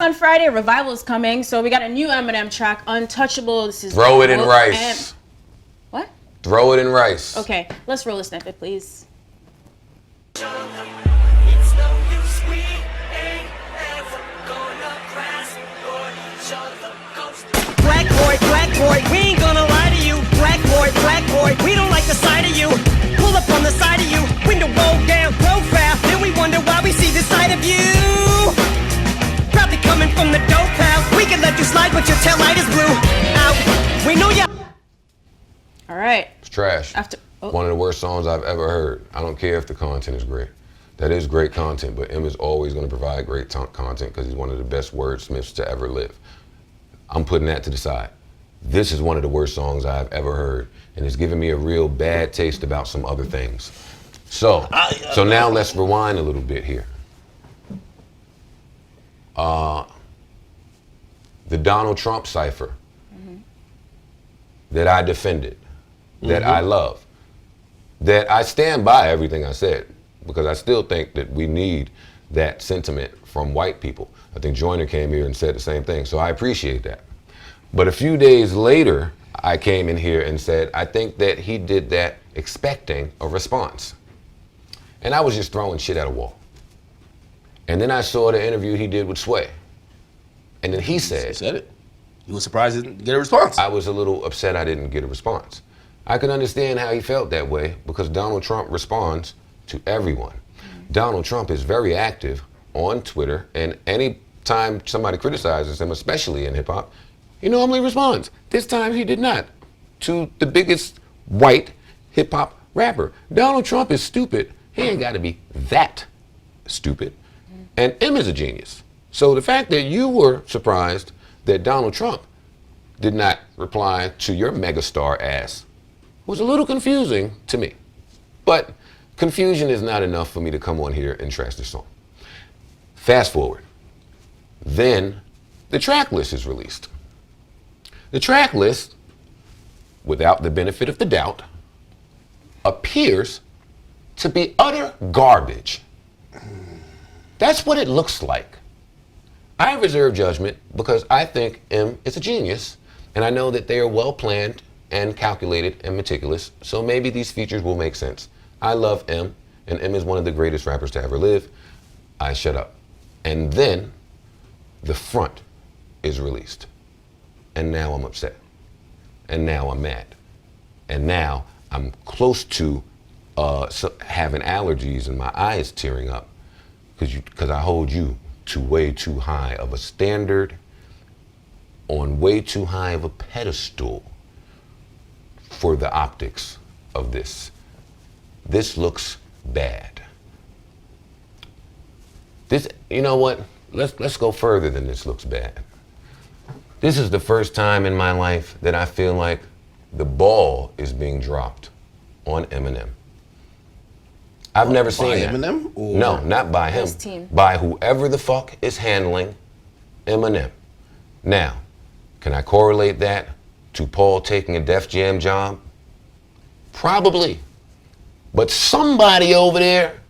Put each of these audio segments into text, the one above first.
On Friday, Revival is coming, so we got a new Eminem track, Untouchable. This is Throw it in rice. What? Throw it in rice. Okay, let's roll a snippet, please. Black boy, we ain't gonna lie to you. Black boy, we don't like the sight of you. Pull up on the side of you, window roll down profile. Then we wonder why we see the side of you. Probably coming from the dope house. We can let you slide, but your tail light is blue. Out, we know ya. All right. It's trash. One of the worst songs I've ever heard. I don't care if the content is great. That is great content, but M is always going to provide great content because he's one of the best wordsmiths to ever live. I'm putting that to the side. This is one of the worst songs I've ever heard, and it's giving me a real bad taste about some other things. So now let's rewind a little bit here. The Donald Trump cipher that I defended, that I love, that I stand by everything I said, because I still think that we need that sentiment from white people. I think Joyner came here and said the same thing, so I appreciate that. But a few days later, I came in here and said, I think that he did that expecting a response. And I was just throwing shit at a wall. And then I saw the interview he did with Sway. And then he said... He said it. You were surprised he didn't get a response. I was a little upset I didn't get a response. I could understand how he felt that way because Donald Trump responds to everyone. Donald Trump is very active on Twitter, and any time somebody criticizes him, especially in hip hop, he normally responds. This time he did not, to the biggest white hip hop rapper. Donald Trump is stupid. He ain't got to be that stupid. And M is a genius. So the fact that you were surprised that Donald Trump did not reply to your megastar ass was a little confusing to me. But confusion is not enough for me to come on here and trash this song. Fast forward. Then the track list is released. The track list, without the benefit of the doubt, appears to be utter garbage. That's what it looks like. I reserve judgment because I think M is a genius, and I know that they are well planned and calculated and meticulous, so maybe these features will make sense. I love M, and M is one of the greatest rappers to ever live. I shut up. And then the front is released. And now I'm upset. And now I'm mad. And now I'm close to having allergies and my eyes tearing up because I hold you to way too high of a standard, on way too high of a pedestal for the optics of this. This looks bad. This, you know what? Let's go further than this looks bad. This is the first time in my life that I feel like the ball is being dropped on Eminem. I've never seen that. Eminem? Or no, not by him. His team. By whoever the fuck is handling Eminem. Now, can I correlate that to Paul taking a Def Jam job? Probably. But somebody over there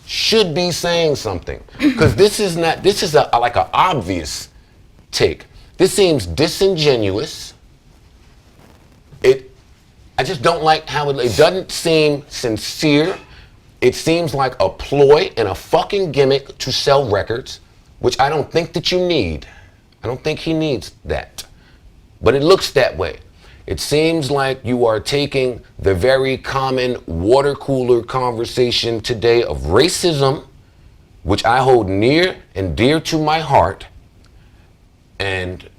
should be saying something. Because this is like an obvious take. This seems disingenuous. I just don't like how it doesn't seem sincere. It seems like a ploy and a fucking gimmick to sell records, which I don't think that you need. I don't think he needs that. But it looks that way. It seems like you are taking the very common water cooler conversation today of racism, which I hold near and dear to my heart. And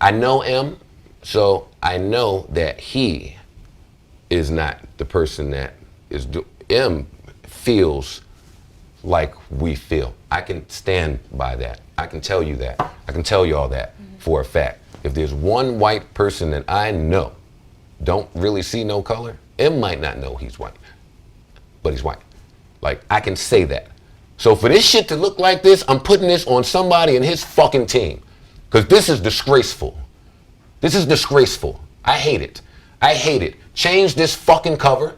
I know M, so I know that he is not the person that is M feels like we feel. I can stand by that. I can tell you that. I can tell you all that for a fact. If there's one white person that I know don't really see no color, M might not know he's white, but he's white. Like, I can say that. So for this shit to look like this, I'm putting this on somebody in his fucking team. Because this is disgraceful. This is disgraceful. I hate it. I hate it. Change this fucking cover.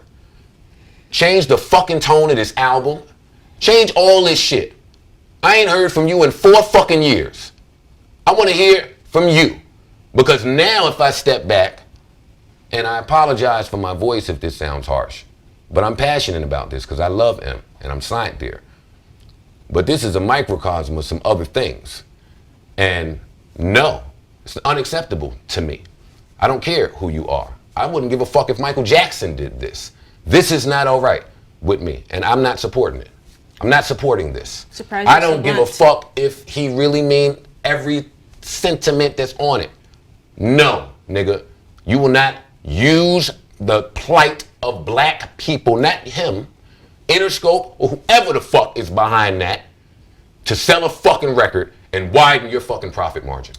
Change the fucking tone of this album. Change all this shit. I ain't heard from you in 4 fucking years. I want to hear from you. Because now if I step back, and I apologize for my voice if this sounds harsh, but I'm passionate about this because I love him and I'm signed there. But this is a microcosm of some other things. And no, it's unacceptable to me. I don't care who you are. I wouldn't give a fuck if Michael Jackson did this. This is not all right with me, and I'm not supporting it. I'm not supporting this. I don't give a fuck if he really mean every sentiment that's on it. No, nigga, you will not use the plight of black people, not him, Interscope, or whoever the fuck is behind that, to sell a fucking record and widen your fucking profit margin.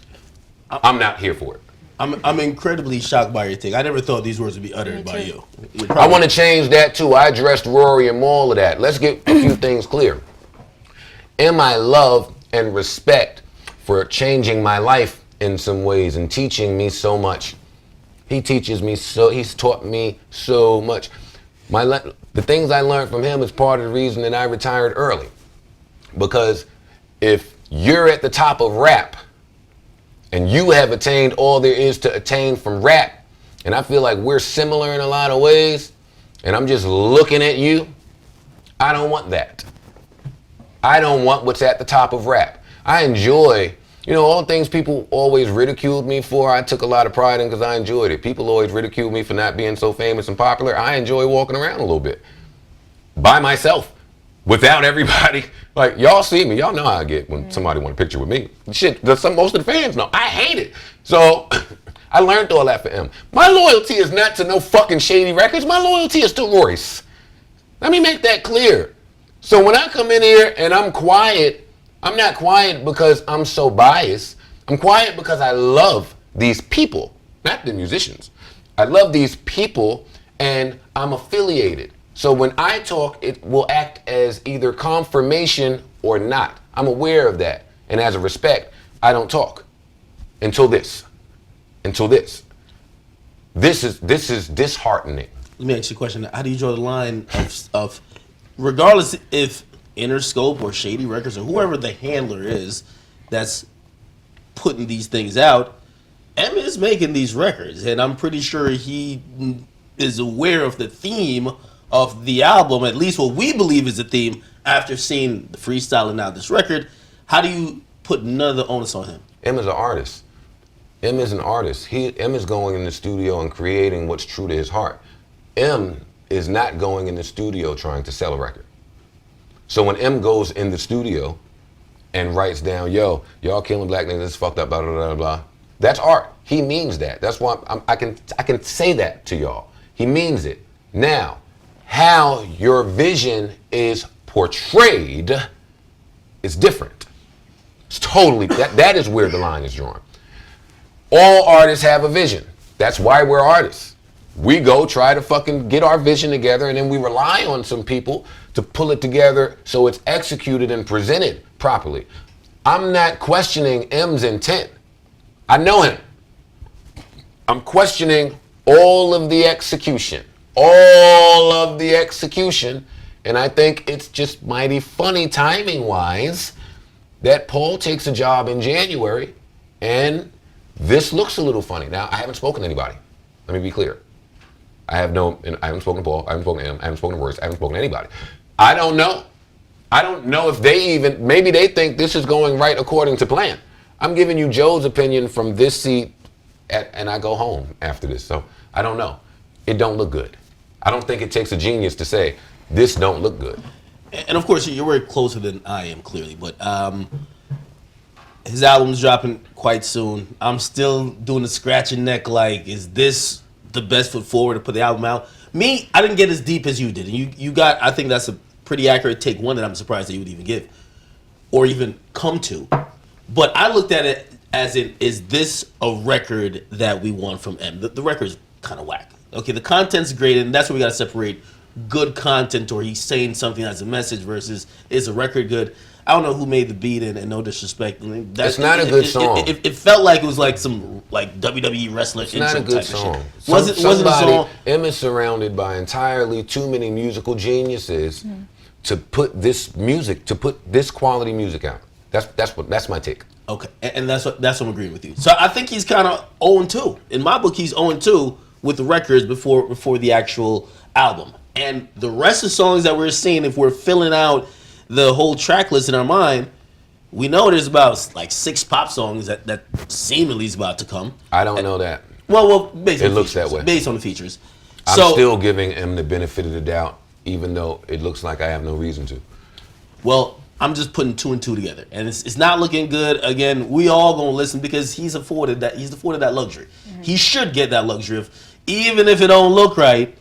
I'm not here for it. I'm incredibly shocked by your take. I never thought these words would be uttered by you. I want to change that too. I addressed Rory and all of that. Let's get a few things clear. I love and respect for changing my life in some ways and teaching me so much. He teaches me so, he's taught me so much. The things I learned from him is part of the reason that I retired early. Because if you're at the top of rap, and you have attained all there is to attain from rap, and I feel like we're similar in a lot of ways, and I'm just looking at you, I don't want that. I don't want what's at the top of rap. I enjoy, all the things people always ridiculed me for, I took a lot of pride in because I enjoyed it. People always ridiculed me for not being so famous and popular. I enjoy walking around a little bit by myself. Without everybody, like y'all see me, y'all know how I get when somebody want a picture with me. Shit, most of the fans know. I hate it. So I learned all that for him. My loyalty is not to no fucking shady records. My loyalty is to Royce. Let me make that clear. So when I come in here and I'm quiet, I'm not quiet because I'm so biased. I'm quiet because I love these people, not the musicians. I love these people and I'm affiliated. So when I talk, it will act as either confirmation or not. I'm aware of that. And as a respect, I don't talk until this. This is disheartening. Let me ask you a question. How do you draw the line of regardless if Interscope or Shady Records or whoever the handler is that's putting these things out, M is making these records, and I'm pretty sure he is aware of the theme of the album, at least what we believe is the theme, after seeing the freestyle and now this record. How do you put none of the onus on him? M is an artist. M is an artist. M is going in the studio and creating what's true to his heart. M is not going in the studio trying to sell a record. So when M goes in the studio and writes down, yo, y'all killing black niggas, this fucked up, blah, blah, blah, blah, that's art. He means that. That's why I can say that to y'all. He means it. Now, how your vision is portrayed is different. It's totally, that is where the line is drawn. All artists have a vision. That's why we're artists. We go try to fucking get our vision together, and then we rely on some people to pull it together so it's executed and presented properly. I'm not questioning M's intent. I know him. I'm questioning all of the execution. All of the execution. And I think it's just mighty funny timing-wise that Paul takes a job in January and this looks a little funny. Now, I haven't spoken to anybody. Let me be clear. I haven't spoken to Paul, I haven't spoken to him, I haven't spoken to Royce, I haven't spoken to anybody. I don't know. I don't know if they even, maybe they think this is going right according to plan. I'm giving you Joe's opinion from this seat and I go home after this. So I don't know. It don't look good. I don't think it takes a genius to say this don't look good. And of course, you're way closer than I am, clearly. But his album's dropping quite soon. I'm still doing the scratching neck like, is this the best foot forward to put the album out? Me, I didn't get as deep as you did. And you got, I think that's a pretty accurate take, one that I'm surprised that you would even give or even come to. But I looked at it as in, is this a record that we want from M? The record's kind of whack. Okay, the content's great, and that's where we got to separate good content or he's saying something as a message versus is a record good. I don't know who made the beat, and no disrespect. It's not a good song. It felt like it was like some like WWE wrestler intro type of shit. It's not a good song. Wasn't a song. M is surrounded by entirely too many musical geniuses to put this quality music out. That's my take. Okay, and that's what I'm agreeing with you. So I think he's kind of 0-2. In my book, he's 0-2 with the records before the actual album. And the rest of the songs that we're seeing, if we're filling out the whole track list in our mind, we know there's about like 6 pop songs that seemingly is about to come. I don't know that. Well, based on It looks features, that way. Based on the features. I'm still giving him the benefit of the doubt, even though it looks like I have no reason to. Well, I'm just putting 2 and 2 together, and it's not looking good. Again, we all gonna listen because he's afforded that luxury. Mm-hmm. He should get that luxury of, even if it don't look right,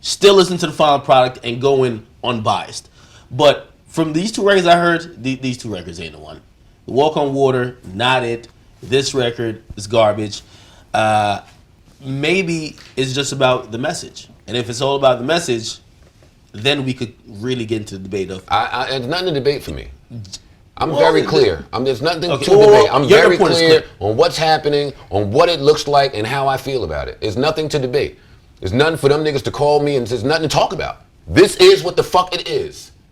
still listen to the final product and go in unbiased. But from these 2 records I heard, these 2 records ain't the one. The Walk on Water, not it. This record is garbage. Maybe it's just about the message, and if it's all about the message, then we could really get into the debate of. It's nothing to debate for me. I'm very clear. There's nothing to Okay, debate. I'm your very point is clear clear. on what's happening, on what it looks like, and how I feel about it. There's nothing to debate. There's nothing for them niggas to call me and there's nothing to talk about. This is what the fuck it is.